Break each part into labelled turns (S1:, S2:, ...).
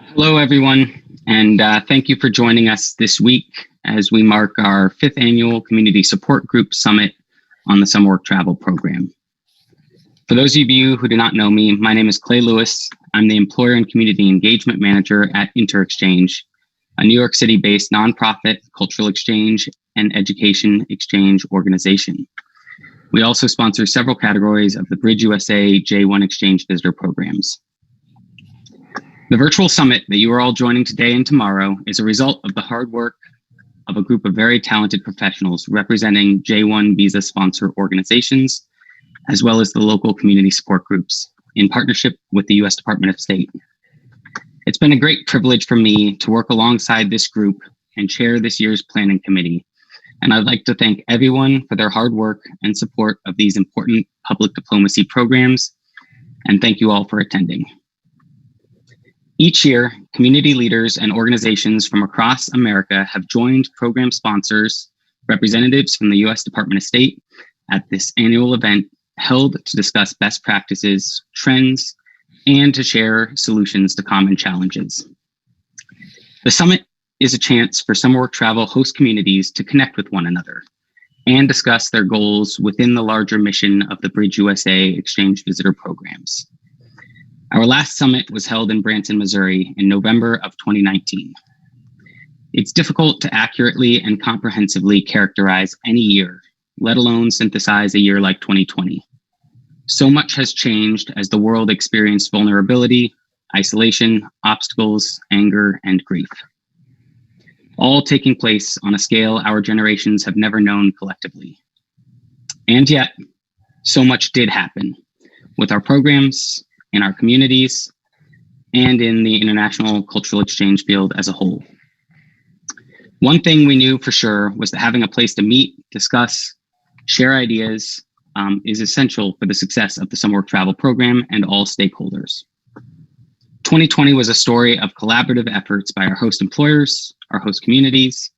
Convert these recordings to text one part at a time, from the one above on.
S1: Hello, everyone, and thank you for joining us this week as we mark our 5th Annual Community Support Group Summit on the Summer Work Travel Program. For those of you who do not know me, my name is Clay Lewis. I'm the Employer and Community Engagement Manager at InterExchange, a New York City-based nonprofit cultural exchange and education exchange organization. We also sponsor several categories of the Bridge USA J1 Exchange Visitor Programs. The virtual summit that you are all joining today and tomorrow is a result of the hard work of a group of very talented professionals representing J1 visa sponsor organizations, as well as the local community support groups in partnership with the U.S. Department of State. It's been a great privilege for me to work alongside this group and chair this year's planning committee. And I'd like to thank everyone for their hard work and support of these important public diplomacy programs. And thank you all for attending. Each year, community leaders and organizations from across America have joined program sponsors, representatives from the U.S. Department of State at this annual event held to discuss best practices, trends, and to share solutions to common challenges. The summit is a chance for summer work travel host communities to connect with one another and discuss their goals within the larger mission of the Bridge USA Exchange Visitor Programs. Our last summit was held in Branson, Missouri in November of 2019. It's difficult to accurately and comprehensively characterize any year, let alone synthesize a year like 2020. So much has changed as the world experienced vulnerability, isolation, obstacles, anger, and grief, all taking place on a scale our generations have never known collectively. And yet, so much did happen with our programs, in our communities, and in the international cultural exchange field as a whole. One thing we knew for sure was that having a place to meet, discuss, share ideas is essential for the success of the Summer Work Travel Program and all stakeholders. 2020 was a story of collaborative efforts by our host employers, our host communities,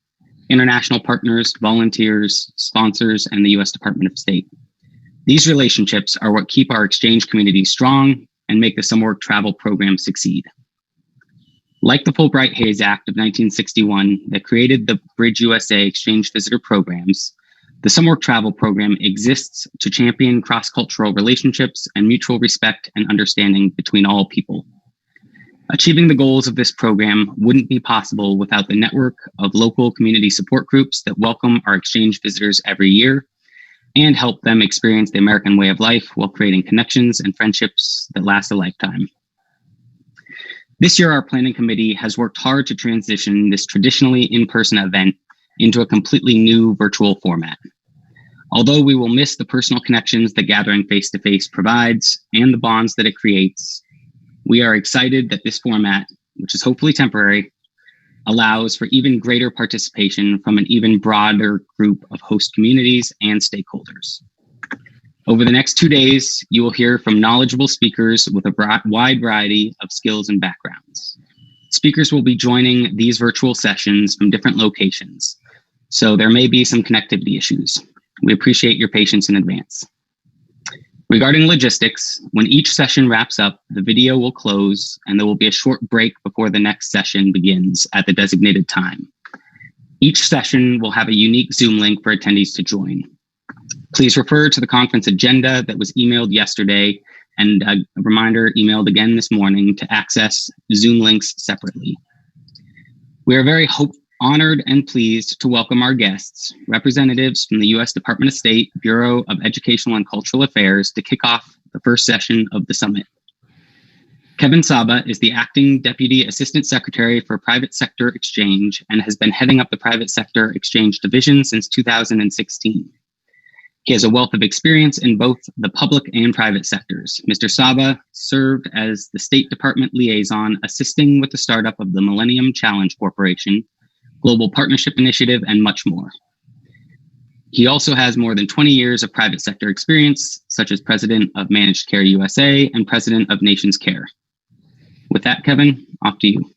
S1: international partners, volunteers, sponsors, and the U.S. Department of State. These relationships are what keep our exchange community strong and make the Summer Work Travel Program succeed. Like the Fulbright-Hays Act of 1961 that created the Bridge USA Exchange Visitor Programs, the Summer Work Travel Program exists to champion cross-cultural relationships and mutual respect and understanding between all people. Achieving the goals of this program wouldn't be possible without the network of local community support groups that welcome our exchange visitors every year and help them experience the American way of life while creating connections and friendships that last a lifetime. This year, our planning committee has worked hard to transition this traditionally in-person event into a completely new virtual format. Although we will miss the personal connections that gathering face-to-face provides and the bonds that it creates, we are excited that this format, which is hopefully temporary, allows for even greater participation from an even broader group of host communities and stakeholders. Over the next 2 days, you will hear from knowledgeable speakers with a wide variety of skills and backgrounds. Speakers will be joining these virtual sessions from different locations, so there may be some connectivity issues. We appreciate your patience in advance. Regarding logistics, when each session wraps up, the video will close and there will be a short break before the next session begins at the designated time. Each session will have a unique Zoom link for attendees to join. Please refer to the conference agenda that was emailed yesterday and a reminder emailed again this morning to access Zoom links separately. We are very honored and pleased to welcome our guests, representatives from the U.S. Department of State, Bureau of Educational and Cultural Affairs, to kick off the first session of the summit. Kevin Saba is the Acting Deputy Assistant Secretary for Private Sector Exchange and has been heading up the Private Sector Exchange Division since 2016. He has a wealth of experience in both the public and private sectors. Mr. Saba served as the State Department liaison, assisting with the startup of the Millennium Challenge Corporation, Global Partnership Initiative, and much more. He also has more than 20 years of private sector experience, such as President of Managed Care USA and President of Nations Care. With that, Kevin, off to you.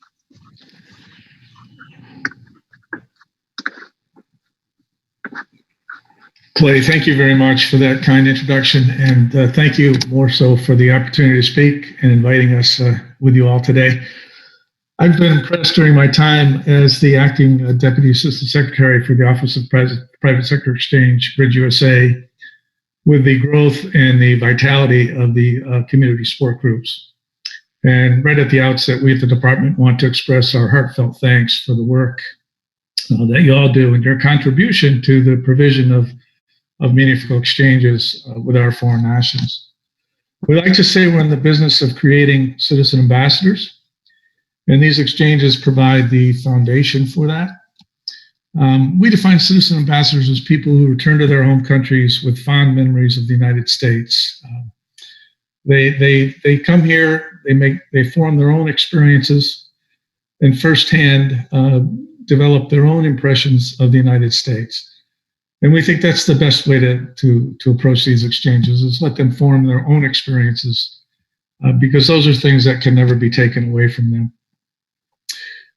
S2: Clay, thank you very much for that kind introduction, and thank you more so for the opportunity to speak and inviting us with you all today. I've been impressed during my time as the acting Deputy Assistant Secretary for the Office of Private Sector Exchange, Bridge USA, with the growth and the vitality of the community support groups. And right at the outset, we at the department want to express our heartfelt thanks for the work that you all do and your contribution to the provision of meaningful exchanges with our foreign nationals. We like to say we're in the business of creating citizen ambassadors, and these exchanges provide the foundation for that. We define citizen ambassadors as people who return to their home countries with fond memories of the United States. They come here, they form their own experiences, and firsthand develop their own impressions of the United States. And we think that's the best way to approach these exchanges, is let them form their own experiences, because those are things that can never be taken away from them.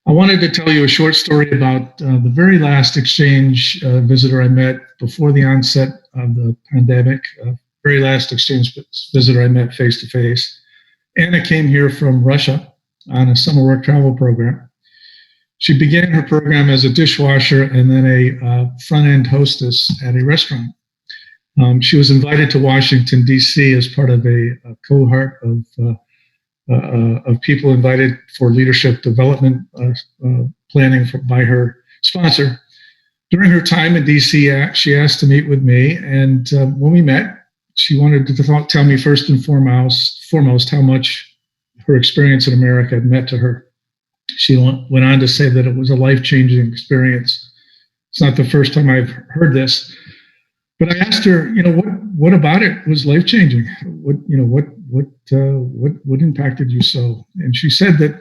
S2: I wanted to tell you a short story about the very last exchange visitor I met before the onset of the pandemic, very last exchange visitor I met face-to-face. Anna came here from Russia on a summer work travel program. She began her program as a dishwasher and then a front-end hostess at a restaurant. She was invited to Washington, D.C. as part of a cohort of people invited for leadership development planning by her sponsor. During her time in D.C., she asked to meet with me, and when we met, she wanted to tell me first and foremost how much her experience in America had meant to her. She went on to say that it was a life-changing experience. It's not the first time I've heard this, but I asked her, what about it was life-changing? What impacted you so? And she said that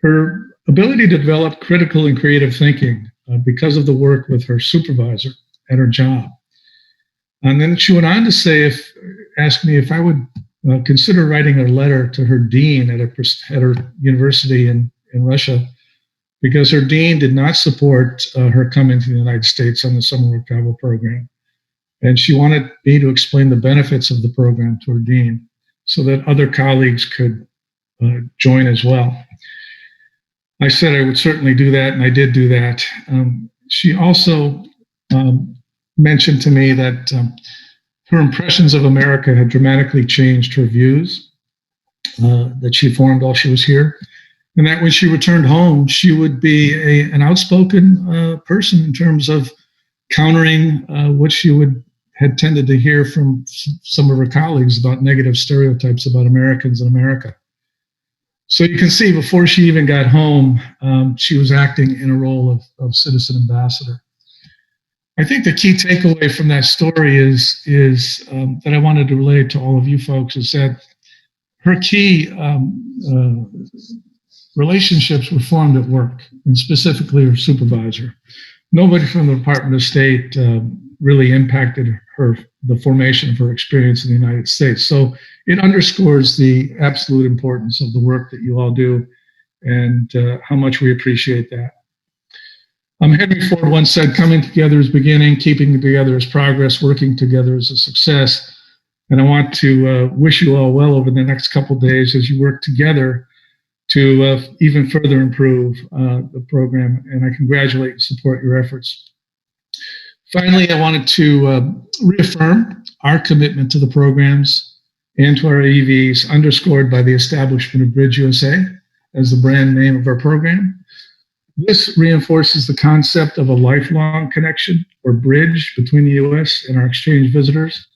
S2: her ability to develop critical and creative thinking because of the work with her supervisor at her job. And then she went on to ask me if I would consider writing a letter to her dean at her university in Russia, because her dean did not support her coming to the United States on the summer work travel program. And she wanted me to explain the benefits of the program to her dean so that other colleagues could join as well. I said I would certainly do that, and I did do that. She also mentioned to me that her impressions of America had dramatically changed her views that she formed while she was here, and that when she returned home, she would be an outspoken person in terms of countering what she had tended to hear from some of her colleagues about negative stereotypes about Americans in America. So you can see, before she even got home, she was acting in a role of citizen ambassador. I think the key takeaway from that story is that I wanted to relate to all of you folks, is that her key relationships were formed at work, and specifically her supervisor. Nobody from the Department of State really impacted the formation of her experience in the United States. So it underscores the absolute importance of the work that you all do, and how much we appreciate that. Henry Ford once said, "Coming together is beginning, keeping together is progress, working together is a success." And I want to wish you all well over the next couple of days as you work together to even further improve the program. And I congratulate and support your efforts. Finally, I wanted to reaffirm our commitment to the programs and to our EVs, underscored by the establishment of Bridge USA as the brand name of our program. This reinforces the concept of a lifelong connection or bridge between the U.S. and our exchange visitors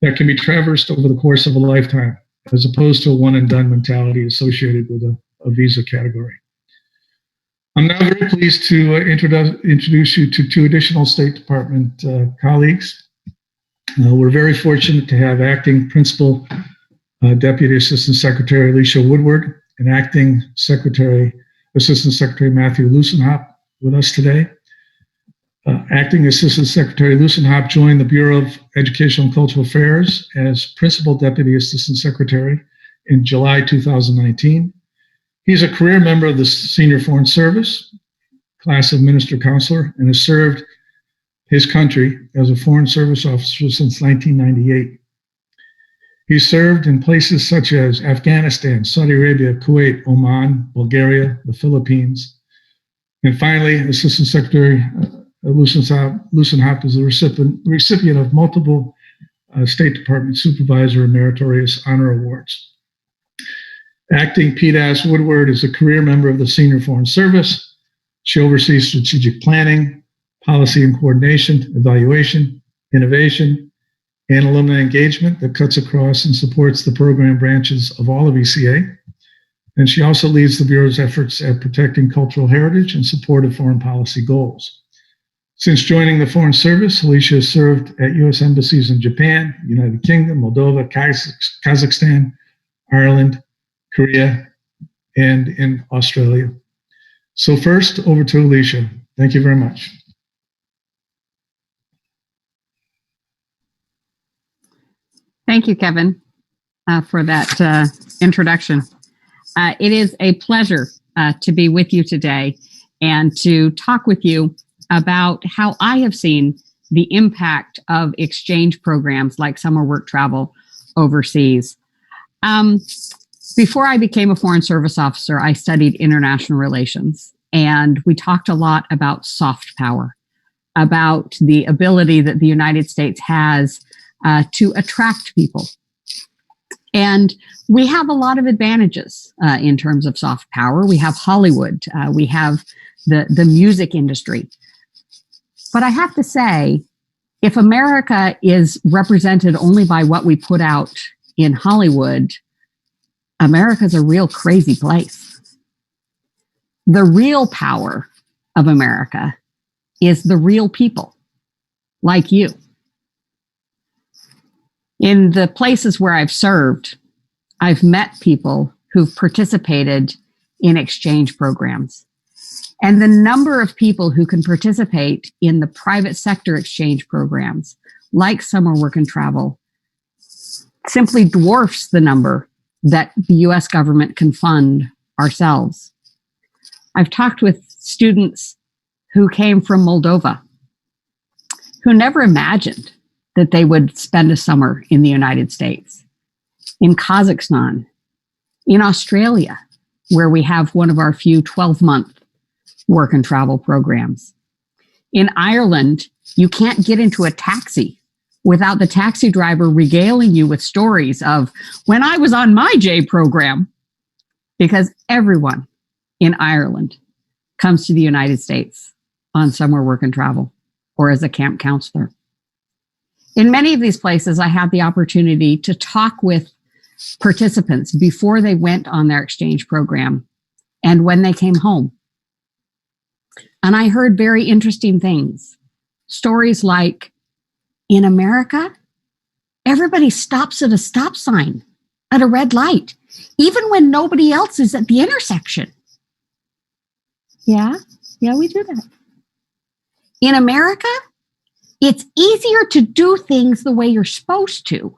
S2: that can be traversed over the course of a lifetime, as opposed to a one-and-done mentality associated with a visa category. I'm now very pleased to introduce you to two additional State Department colleagues. We're very fortunate to have Acting Principal Deputy Assistant Secretary Alicia Woodward and Acting Assistant Secretary Matthew Lucenhop with us today. Acting Assistant Secretary Lucenhop joined the Bureau of Educational and Cultural Affairs as Principal Deputy Assistant Secretary in July 2019. He's a career member of the Senior Foreign Service, class of Minister Counselor, and has served his country as a Foreign Service officer since 1998. He served in places such as Afghanistan, Saudi Arabia, Kuwait, Oman, Bulgaria, the Philippines. And finally, Assistant Secretary Lusenhoff is the recipient of multiple State Department Supervisor Meritorious Honor Awards. Acting PDAS Woodward is a career member of the Senior Foreign Service. She oversees strategic planning, policy and coordination, evaluation, innovation, and alumni engagement that cuts across and supports the program branches of all of ECA. And she also leads the Bureau's efforts at protecting cultural heritage and support of foreign policy goals. Since joining the Foreign Service, Alicia has served at U.S. embassies in Japan, United Kingdom, Moldova, Kazakhstan, Ireland, Korea, and in Australia. So first, over to Alicia. Thank you very much.
S3: Thank you, Kevin, for that introduction. It is a pleasure to be with you today and to talk with you about how I have seen the impact of exchange programs like summer work travel overseas. Before I became a Foreign Service officer, I studied international relations, and we talked a lot about soft power, about the ability that the United States has to attract people. And we have a lot of advantages in terms of soft power. We have Hollywood, we have the music industry. But I have to say, if America is represented only by what we put out in Hollywood, America's a real crazy place. The real power of America is the real people, like you. In the places where I've served, I've met people who've participated in exchange programs. And the number of people who can participate in the private sector exchange programs, like summer work and travel, simply dwarfs the number that the US government can fund ourselves. I've talked with students who came from Moldova, who never imagined that they would spend a summer in the United States, in Kazakhstan, in Australia, where we have one of our few 12-month work and travel programs. In Ireland, you can't get into a taxi without the taxi driver regaling you with stories of when I was on my J program, because everyone in Ireland comes to the United States on summer work and travel or as a camp counselor. In many of these places, I had the opportunity to talk with participants before they went on their exchange program and when they came home. And I heard very interesting things. Stories like, in America, everybody stops at a stop sign, at a red light, even when nobody else is at the intersection. Yeah, we do that. In America, it's easier to do things the way you're supposed to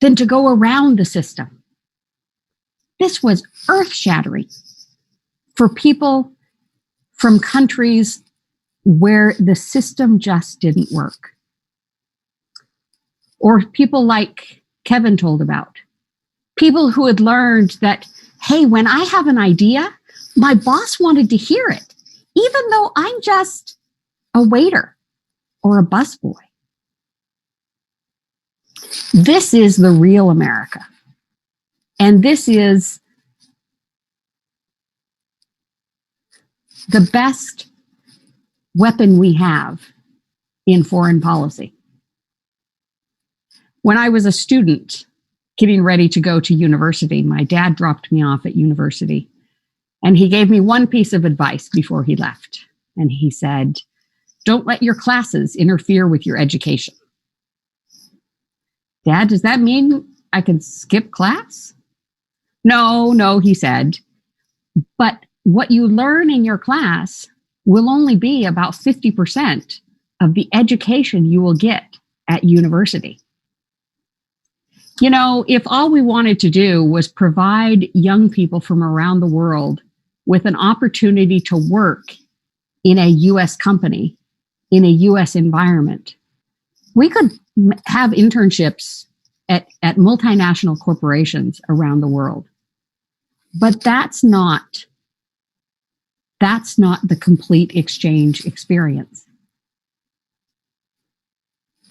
S3: than to go around the system. This was earth-shattering for people from countries where the system just didn't work. Or people like Kevin told about, people who had learned that, hey, when I have an idea, my boss wanted to hear it, even though I'm just a waiter or a busboy. This is the real America. And this is the best weapon we have in foreign policy. When I was a student getting ready to go to university, my dad dropped me off at university, and he gave me one piece of advice before he left. And he said, don't let your classes interfere with your education. Dad, does that mean I can skip class? No, he said, but what you learn in your class will only be about 50% of the education you will get at university. You know, if all we wanted to do was provide young people from around the world with an opportunity to work in a US company, in a US environment, we could have internships at multinational corporations around the world. But that's not the complete exchange experience.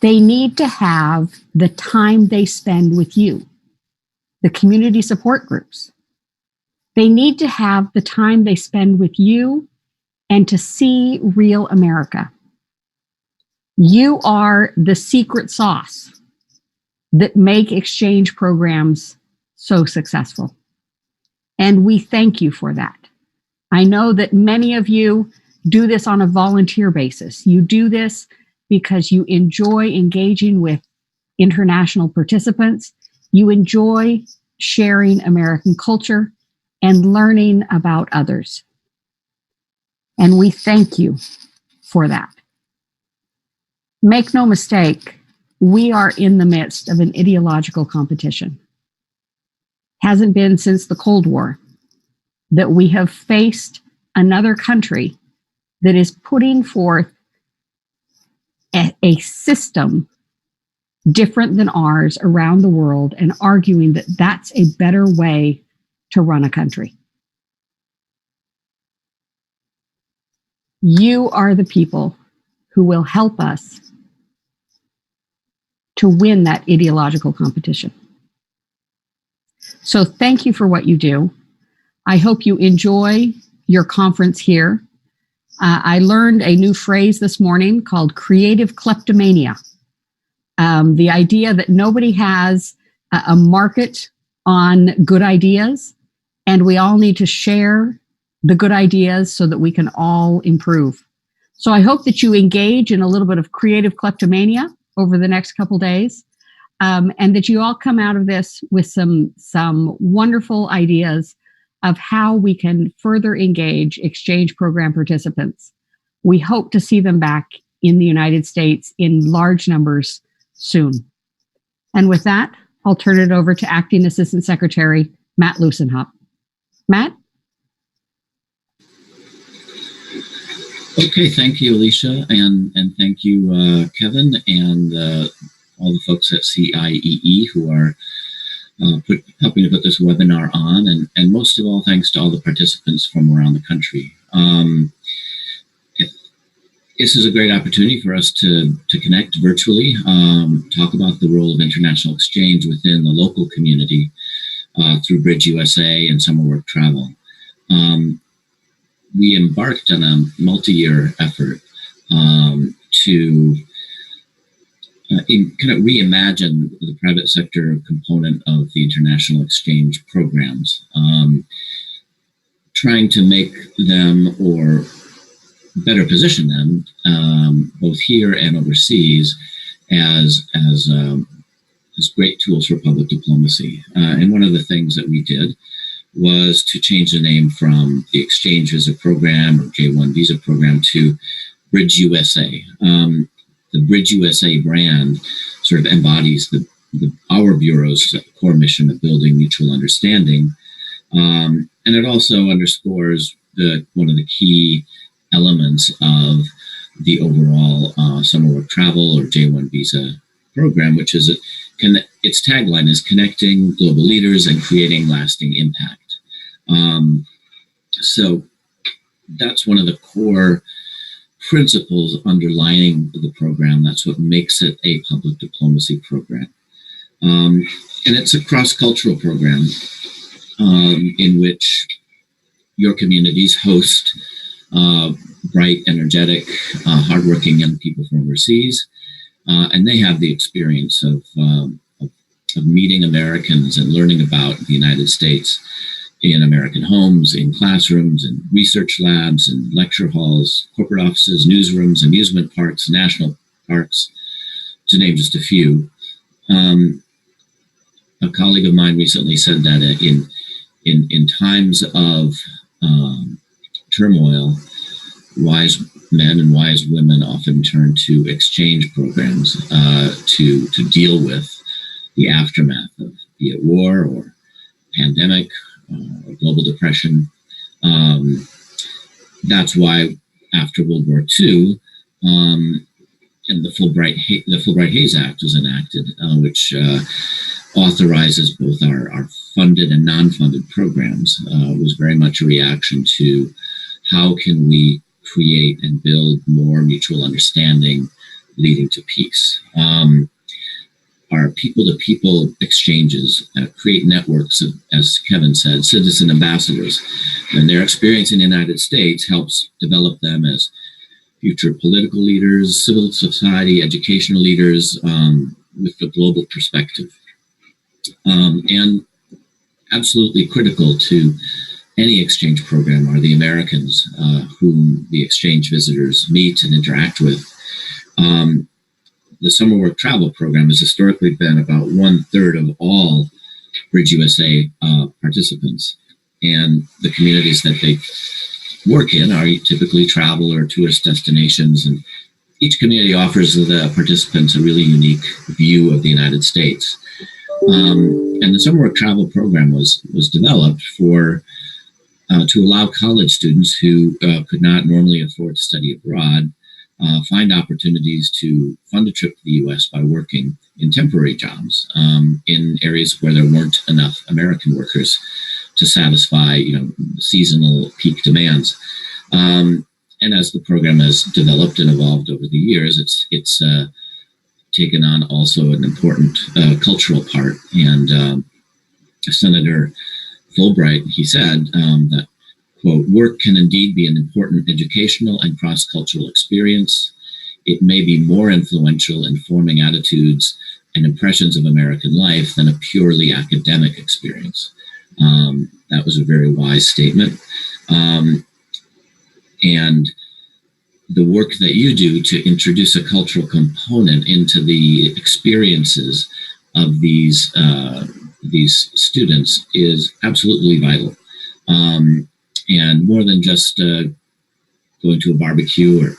S3: They need to have the time they spend with you, the community support groups. They need to have the time they spend with you and to see real America. You are the secret sauce that make exchange programs so successful. And we thank you for that. I know that many of you do this on a volunteer basis. You do this because you enjoy engaging with international participants. You enjoy sharing American culture and learning about others. And we thank you for that. Make no mistake, we are in the midst of an ideological competition. Hasn't been since the Cold War that we have faced another country that is putting forth a system different than ours around the world and arguing that that's a better way to run a country. You are the people who will help us to win that ideological competition. So thank you for what you do. I hope you enjoy your conference here. I learned a new phrase this morning called creative kleptomania. The idea that nobody has a market on good ideas, and we all need to share the good ideas so that we can all improve. So I hope that you engage in a little bit of creative kleptomania over the next couple days, and that you all come out of this with some wonderful ideas of how we can further engage exchange program participants. We hope to see them back in the United States in large numbers soon. And with that, I'll turn it over to Acting Assistant Secretary Matt Lusenhop. Matt?
S4: Okay, thank you, Alicia, and thank you, Kevin, and all the folks at CIEE who are helping to put this webinar on, and most of all, thanks to all the participants from around the country. This is a great opportunity for us to connect virtually, talk about the role of international exchange within the local community through Bridge USA and Summer Work Travel. We embarked on a multi-year effort to kind of reimagine the private sector component of the international exchange programs, trying to make them or better position them, both here and overseas, as great tools for public diplomacy. And one of the things that we did was to change the name from the Exchange Visa Program or J1 Visa Program to Bridge USA. The Bridge USA brand sort of embodies our Bureau's core mission of building mutual understanding. And it also underscores one of the key elements of the overall Summer Work Travel or J1 Visa program, which is its tagline is connecting global leaders and creating lasting impact. So that's one of the core principles underlying the program. That's what makes it a public diplomacy program. And it's a cross-cultural program in which your communities host bright, energetic, hardworking young people from overseas. And they have the experience of meeting Americans and learning about the United States in American homes, in classrooms, in research labs, and lecture halls, corporate offices, newsrooms, amusement parks, national parks, to name just a few. A colleague of mine recently said that in times of turmoil, wise men and wise women often turn to exchange programs to deal with the aftermath of, be it war or pandemic or global depression. That's why after World War II, and the Fulbright-Hays Act was enacted, which authorizes both our funded and non-funded programs. Was very much a reaction to how can we create and build more mutual understanding leading to peace. Our people-to-people exchanges create networks of, as Kevin said, citizen ambassadors, and their experience in the United States helps develop them as future political leaders, civil society, educational leaders with a global perspective. And absolutely critical to any exchange program are the Americans whom the exchange visitors meet and interact with. The summer work travel program has historically been about 1/3 of all Bridge USA participants, and the communities that they work in are typically travel or tourist destinations, and each community offers the participants a really unique view of the United States. And the summer work travel program was developed for to allow college students who could not normally afford to study abroad find opportunities to fund a trip to the U.S. by working in temporary jobs in areas where there weren't enough American workers to satisfy, seasonal peak demands. And as the program has developed and evolved over the years, it's taken on also an important cultural part. And Senator Fulbright, he said that, quote, "Work can indeed be an important educational and cross-cultural experience. It may be more influential in forming attitudes and impressions of American life than a purely academic experience." That was a very wise statement. And the work that you do to introduce a cultural component into the experiences of these students is absolutely vital. And more than just going to a barbecue or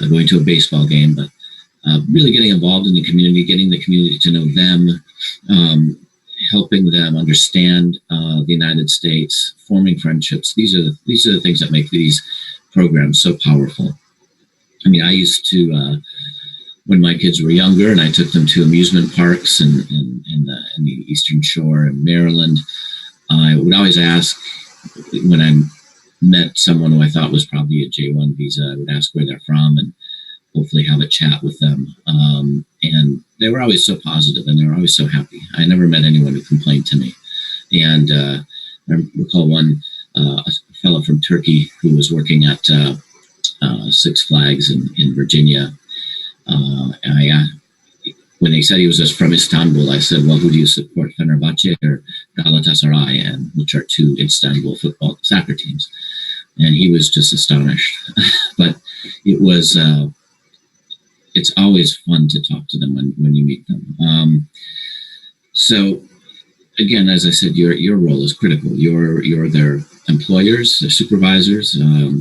S4: going to a baseball game, but really getting involved in the community, getting the community to know them, helping them understand the United States, forming friendships. These are the things that make these programs so powerful. I mean, I used to, when my kids were younger and I took them to amusement parks in the Eastern Shore in Maryland, I would always ask, when I met someone who I thought was probably a J1 visa, I would ask where they're from and hopefully have a chat with them. And they were always so positive and they were always so happy. I never met anyone who complained to me. And I recall one a fellow from Turkey who was working at Six Flags in Virginia. When he said he was just from Istanbul, I said, "Well, who do you support, Fenerbahce or Galatasaray?" And which are two Istanbul football soccer teams. And he was just astonished. But it was, it's always fun to talk to them when you meet them. So again, as I said, your role is critical. You're their employers, their supervisors,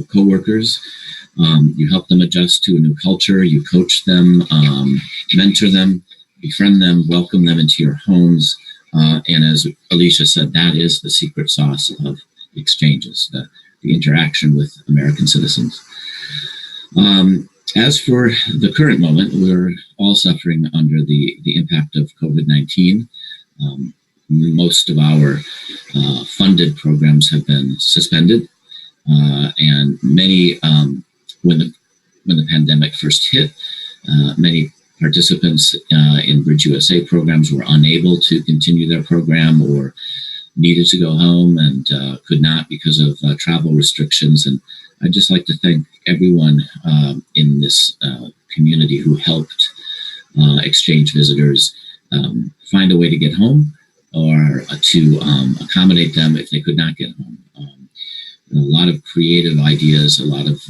S4: co-workers. You help them adjust to a new culture. You coach them, mentor them, befriend them, welcome them into your homes. And as Alicia said, that is the secret sauce of exchanges, the interaction with American citizens. As for the current moment, we're all suffering under the impact of COVID-19. Most of our funded programs have been suspended, and many, when the pandemic first hit, many participants in Bridge USA programs were unable to continue their program or needed to go home and could not because of travel restrictions. And I'd just like to thank everyone in this community who helped exchange visitors find a way to get home or to accommodate them if they could not get home. A lot of creative ideas, a lot of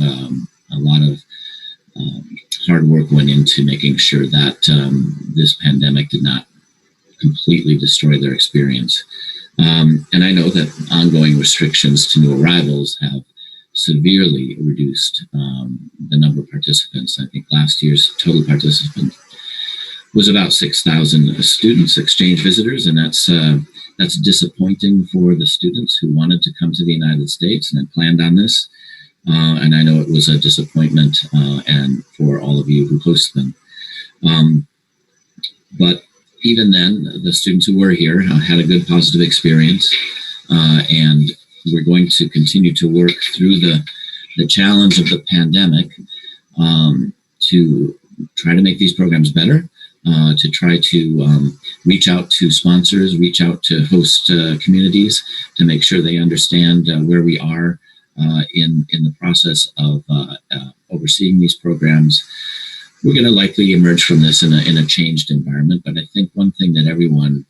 S4: hard work went into making sure that this pandemic did not completely destroy their experience. And I know that ongoing restrictions to new arrivals have severely reduced the number of participants. I think last year's total participant was about 6,000 students, exchange visitors, and that's disappointing for the students who wanted to come to the United States and had planned on this. and I know it was a disappointment and for all of you who host them. But even then, the students who were here had a good positive experience, and we're going to continue to work through the challenge of the pandemic to try to make these programs better, to try to reach out to sponsors, reach out to host communities to make sure they understand where we are in the process of overseeing these programs. We're going to likely emerge from this in a changed environment, but I think one thing that everyone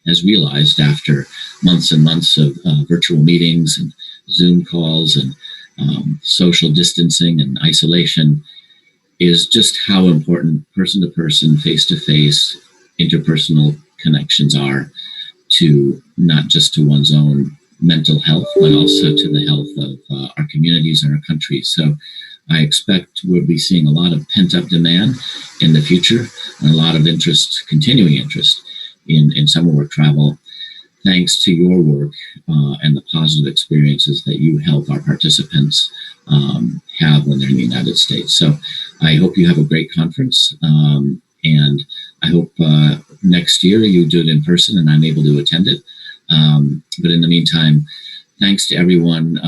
S4: has realized after months and months of virtual meetings and Zoom calls and social distancing and isolation is just how important person-to-person, face-to-face, interpersonal connections are to not just to one's own mental health, but also to the health of our communities and our country. So I expect we'll be seeing a lot of pent-up demand in the future and a lot of interest, continuing interest in summer work travel, thanks to your work and the positive experiences that you help our participants have when they're in the United States. So I hope you have a great conference, and I hope next year you do it in person and I'm able to attend it. But in the meantime, thanks to everyone,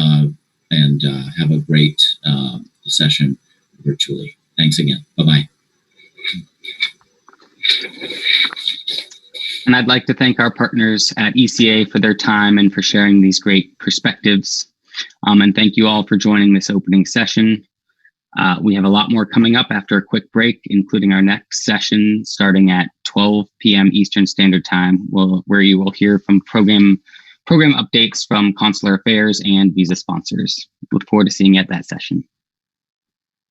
S4: and have a great session virtually. Thanks again. Bye-bye.
S1: And I'd like to thank our partners at ECA for their time and for sharing these great perspectives. And thank you all for joining this opening session. We have a lot more coming up after a quick break, including our next session starting at 12 p.m. Eastern Standard Time, where you will hear from program updates from Consular Affairs and visa sponsors. Look forward to seeing you at that session.